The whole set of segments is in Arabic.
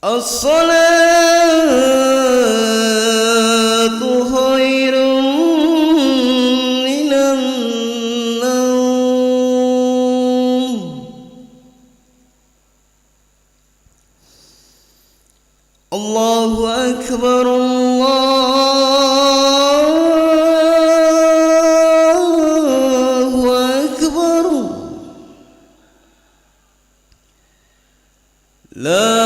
الصلاة خير من النوم. الله أكبر الله أكبر. لا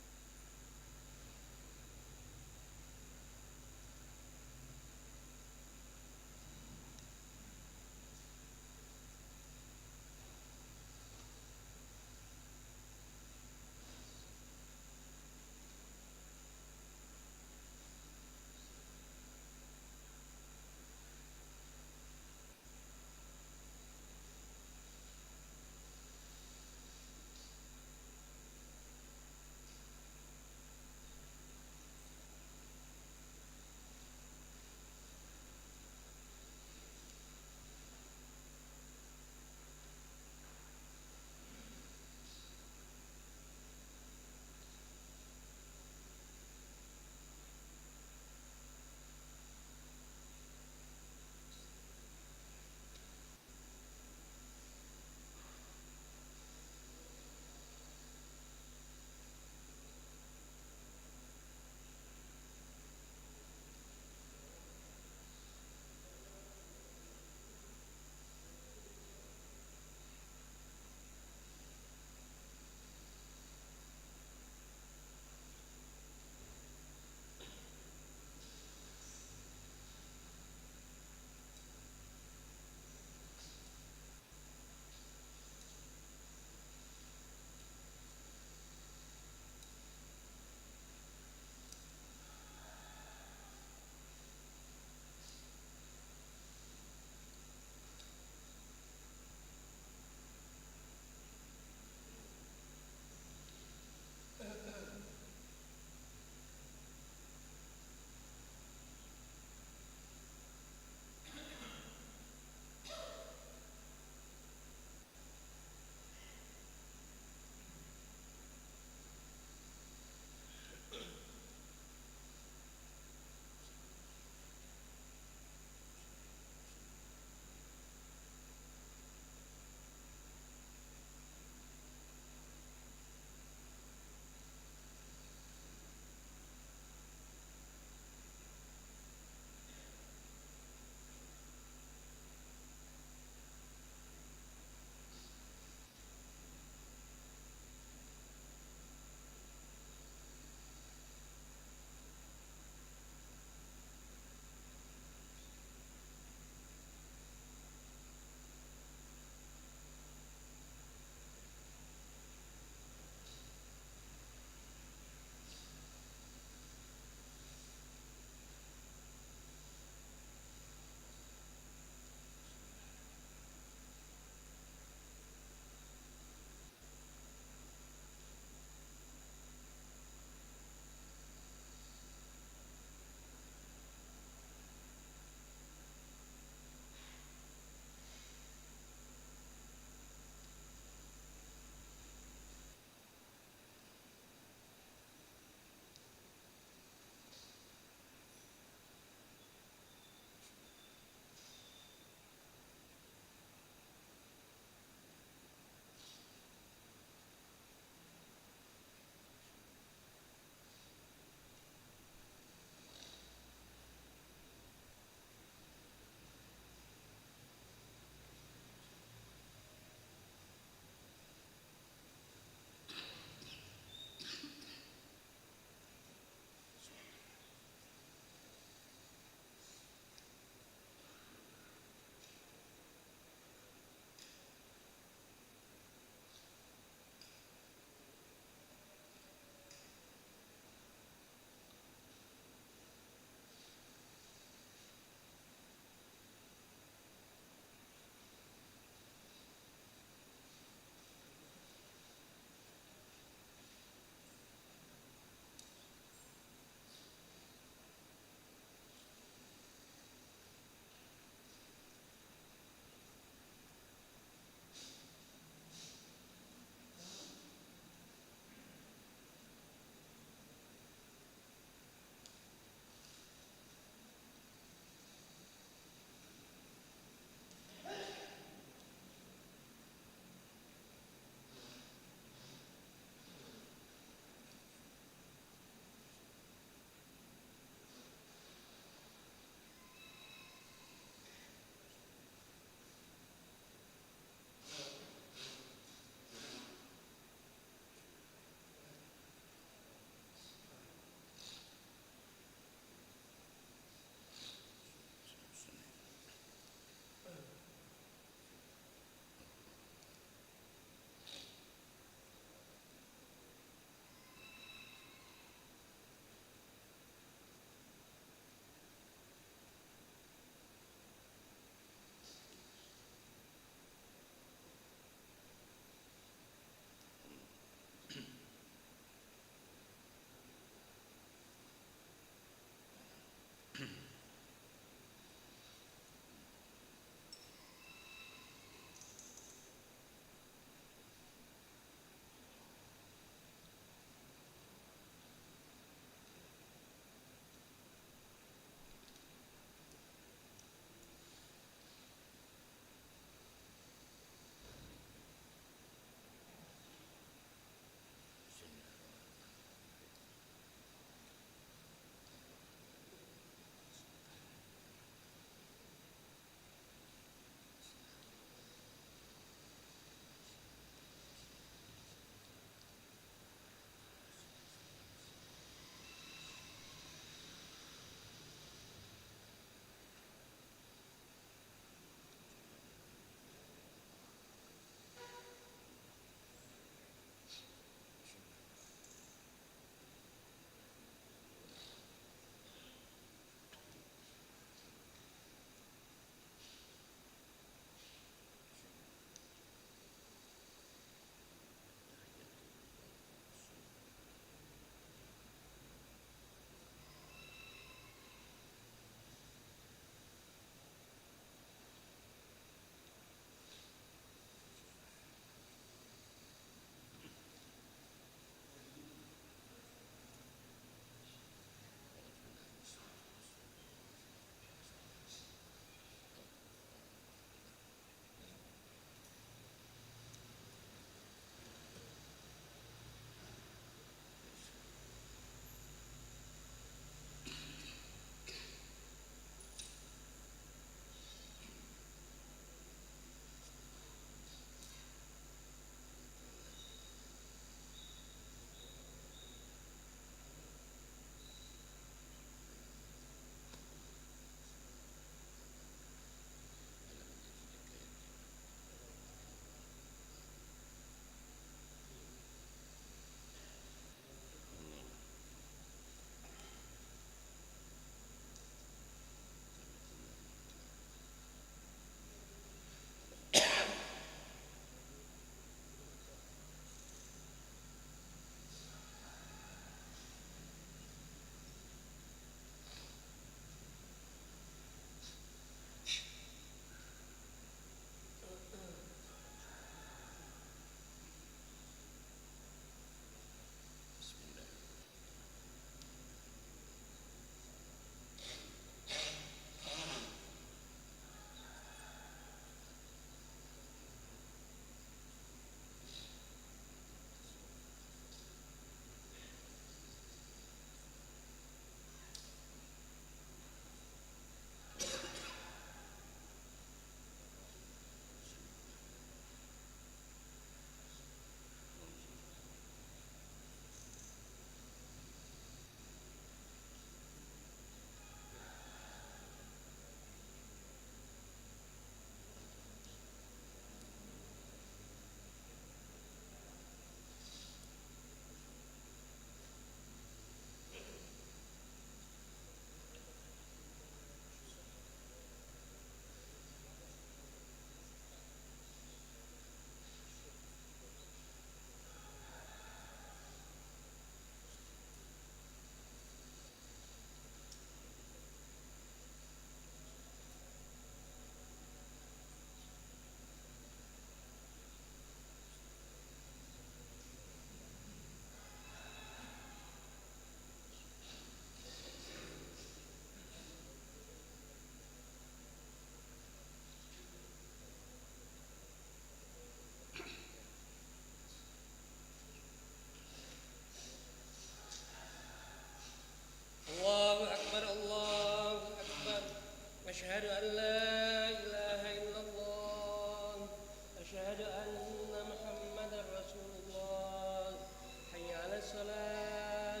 الصلاة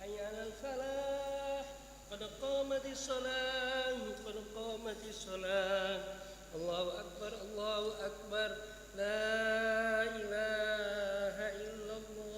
حي على الفلاح قد قامت الصلاة قد قامت الصلاة الله أكبر الله أكبر لا إله إلا الله.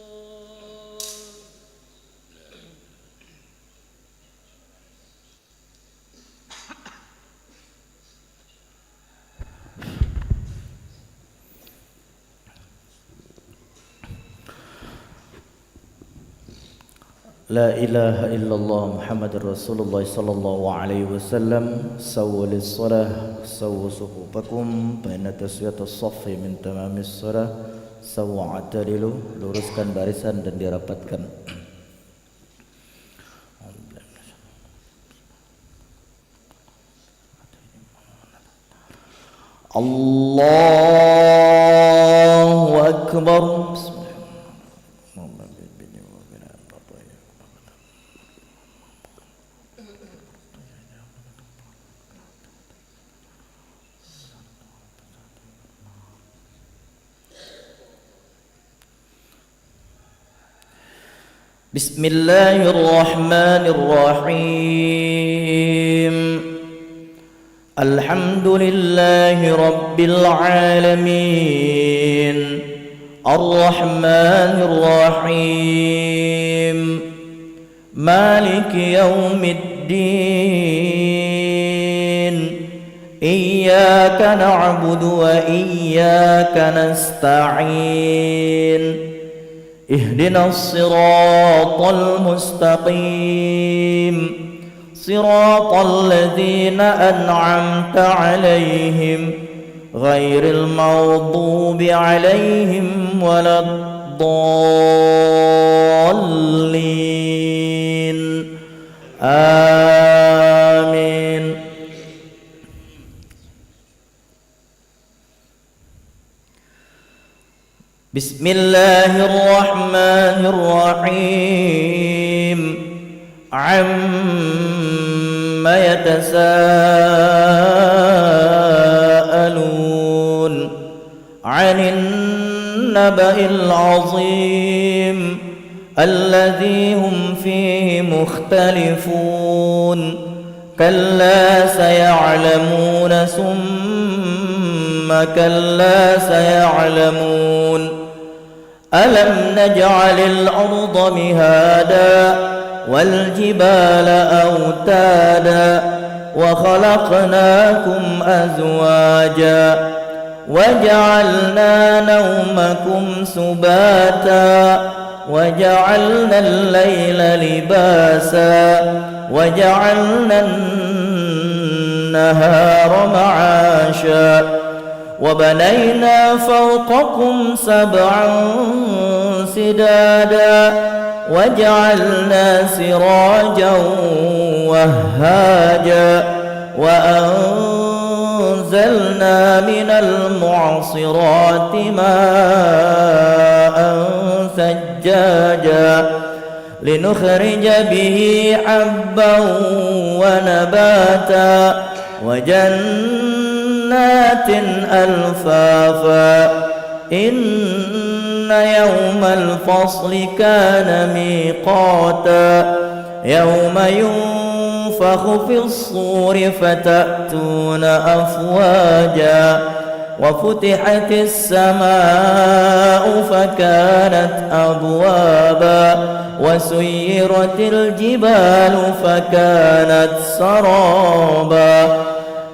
لا إله إلا الله محمد رسول الله صلى الله عليه وسلم سووا للصلاة سووا صفوفكم بين تسوية الصف من تمام الصلاة سووا عدلوا luruskan barisan dan dirapatkan. Allahu Akbar. بسم الله الرحمن الرحيم الحمد لله رب العالمين الرحمن الرحيم مالك يوم الدين إياك نعبد وإياك نستعين اهدنا الصراط المستقيم صراط الذين أنعمت عليهم غير المغضوب عليهم ولا الضالين آمين. بسم الله الرحمن الرحيم عما يتساءلون عن النبأ العظيم الذي هم فيه مختلفون كلا سيعلمون ثم كلا سيعلمون ألم نجعل الأرض مهادا والجبال أوتادا وخلقناكم أزواجا وجعلنا نومكم سباتا وجعلنا الليل لباسا وجعلنا النهار معاشا وبنينا فوقكم سبعا سدادا وجعلنا سراجا وهاجا وأنزلنا من المعصرات ماء ثجاجا لنخرج به حبا ونباتا وجنات ألفافا إن يوم الفصل كان ميقاتا يوم ينفخ في الصور فتأتون أفواجا وفتحت السماء فكانت أبوابا وسيرت الجبال فكانت سرابا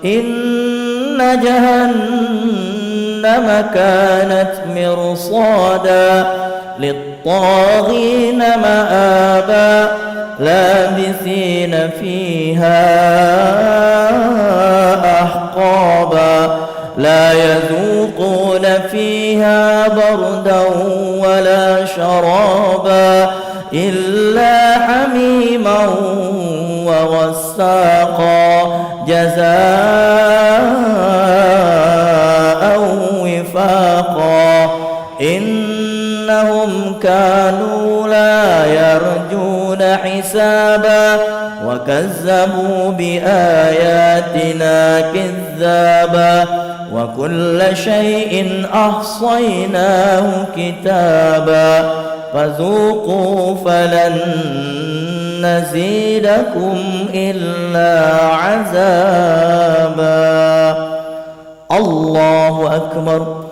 إن جهنم كانت مرصادا للطاغين مآبا لابثين فيها أحقابا لا يذوقون فيها بردا ولا شرابا إلا حميما وغساقا جزاء وفاقا إنهم كانوا لا يرجون حسابا وكذبوا بآياتنا كذابا وكل شيء أحصيناه كتابا فذوقوا فلن نزيدكم إلا عذابا. الله أكبر.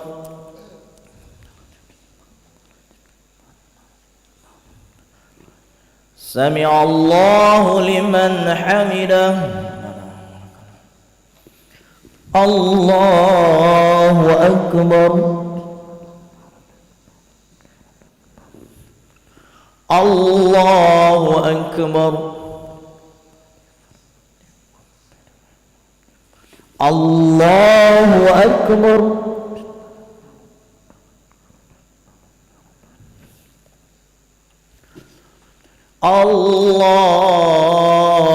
سمع الله لمن حمده. الله أكبر. الله أكبر. الله أكبر.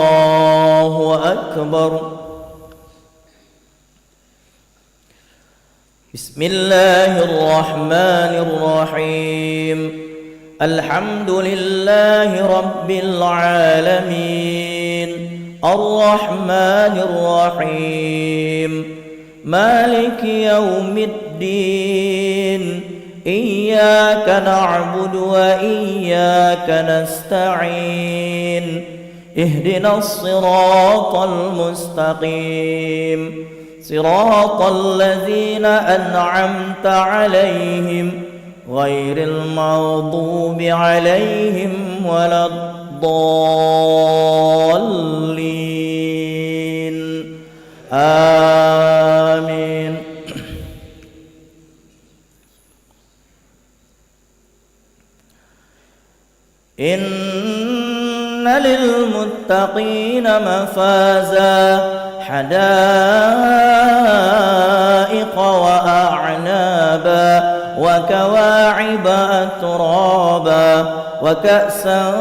الله أكبر. بسم الله الرحمن الرحيم. الحمد لله رب العالمين الرحمن الرحيم مالك يوم الدين إياك نعبد وإياك نستعين اهدنا الصراط المستقيم صراط الذين أنعمت عليهم غير المغضوب عليهم ولا الضالين آمين. إن للمتقين مفازا حدائق وأعنابا وكواعب أترابا وكأسا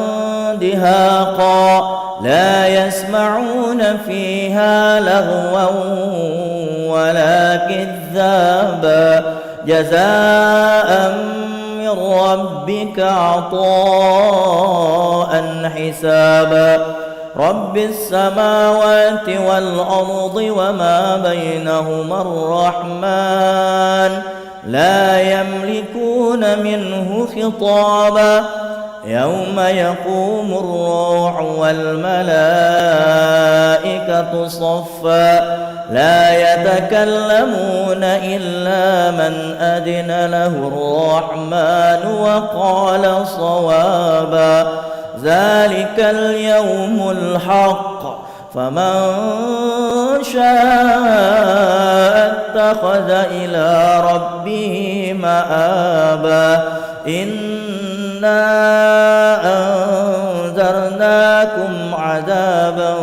دهاقا لا يسمعون فيها لغوا ولا كذابا جزاء من ربك عطاء حسابا. رب السماوات والأرض وما بينهما الرحمن لا يملكون منه خطابا. يوم يقوم الروح والملائكة صفا لا يتكلمون إلا من أذن له الرحمن وقال صوابا. ذلك اليوم الحق فمن شاء اتخذ إلى ربه مآبا. إنا أنذرناكم عذابا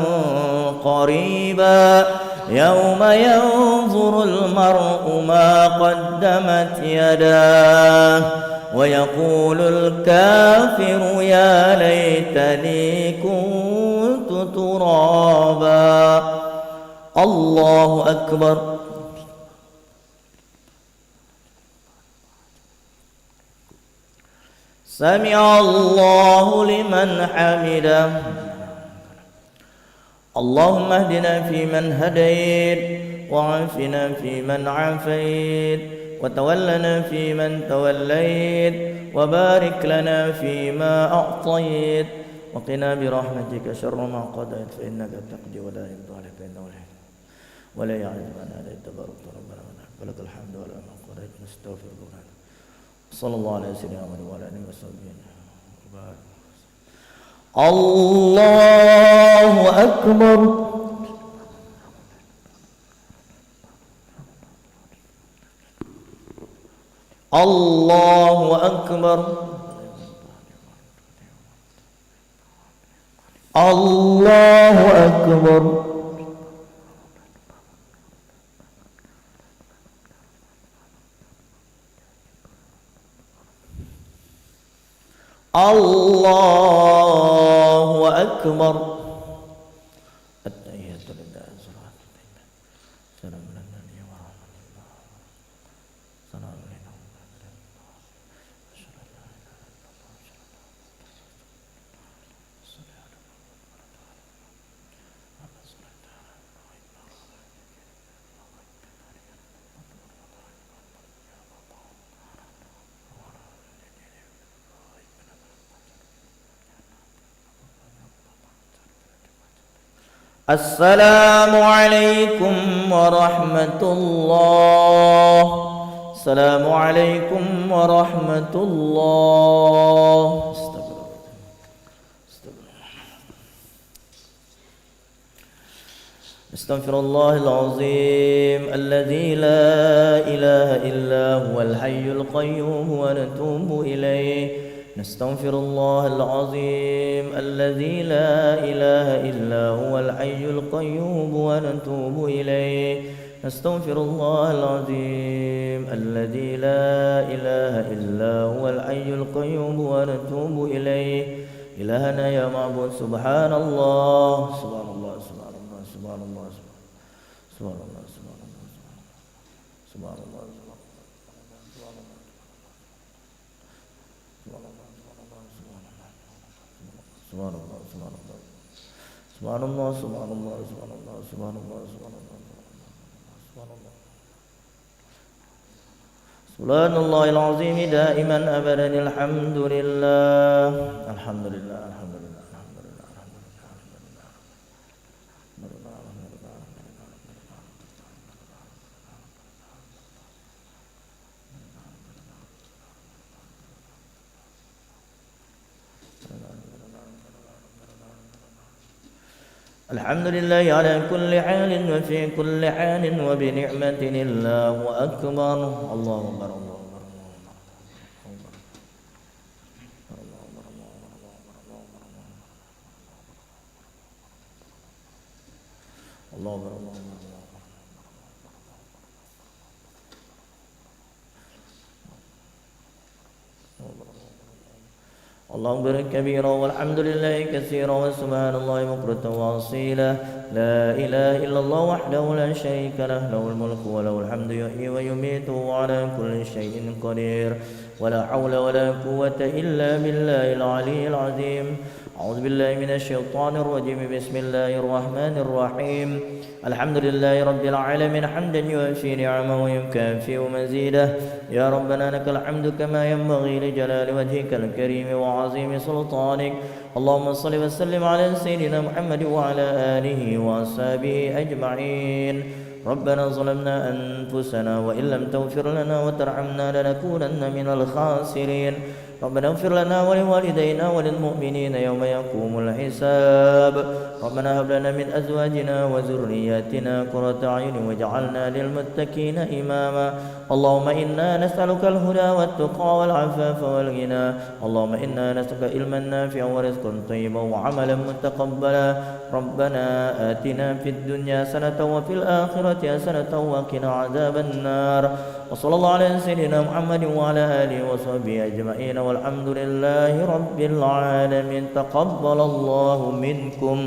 قريبا يوم ينظر المرء ما قدمت يداه ويقول الكافر يا ليتني كنت ترابا. الله أكبر. سمع الله لمن حمده. اللهم اهدنا فيمن هديت وعافنا فيمن عافيت وتولنا فيمن توليت وبارك لنا فيما أعطيت وقنا برحمتك شر ما قضيت فإنك تقضي ولا يقضى عليك إنه ولا يعز من عليك تبارك ربنا ولك الحمد ولا ما قضيت نستغفرك صلى الله عليه وسلم وعلى آله وصحبه وبارك. الله أكبر. الله أكبر. الله أكبر. الله أكبر. التحيات لله صلاة طيبة سلام عليك ورحمة الله سلام علينا السلام عليكم ورحمة الله. السلام عليكم ورحمة الله. استغفر الله العظيم الذي لا إله إلا هو الحي القيوم ونتوب إليه. نستغفر الله العظيم الذي لا إله إلا هو الحي القيوم ونتوب إليه. نستغفر الله العظيم الذي لا إله إلا هو الحي القيوم ونتوب إليه. إلهنا يا معبود سبحان الله سبحان الله سبحان الله سبحان الله سبحان الله سبحان الله سبحان الله سبحان الله سبحان الله سبحان الله سبحان الله سبحان الله سبحان الله سبحان الله سبحان الله العظيم دائما أبدا. الحمد لله الحمد لله الحمد لله الحمد لله الحمد لله. الحمد لله على كل حال وفي كل حال وبنعمة الله أكبر. الله أكبر الله أكبر الله أكبر الله أكبر. الله أكبر كبيرا والحمد لله كثيرا وسبحان الله بكرة وأصيلا. لا إله إلا الله وحده لا شريك له له الملك وله الحمد يحيي ويميت وعلى كل شيء قدير. ولا حول ولا قوة إلا بالله العلي العظيم. أعوذ بالله من الشيطان الرجيم. بسم الله الرحمن الرحيم. الحمد لله رب العالمين حمدا يوفي نعمه ويكافئ مزيده. يا ربنا لك الحمد كما ينبغي لجلال وجهك الكريم وعظيم سلطانك. اللهم صل وسلم على سيدنا محمد وعلى آله وأصحابه أجمعين. ربنا ظلمنا أنفسنا وإن لم تغفر لنا وترحمنا لنكونن من الخاسرين. ربنا اغفر لنا ولوالدينا وللمؤمنين يوم يقوم الحساب. ربنا هب لنا من أزواجنا وذرياتنا قرة أعين واجعلنا للمتقين إماما. اللهم إنا نسألك الهدى والتقى والعفاف والغنى. اللهم إنا نسألك علما نافعا ورزقا طيبا وعملا متقبلا. ربنا آتنا في الدنيا حسنة وفي الآخرة حسنة وقنا عذاب النار. وصلى الله على سيدنا محمد وعلى آله وصحبه أجمعين والحمد لله رب العالمين. تقبل الله منكم.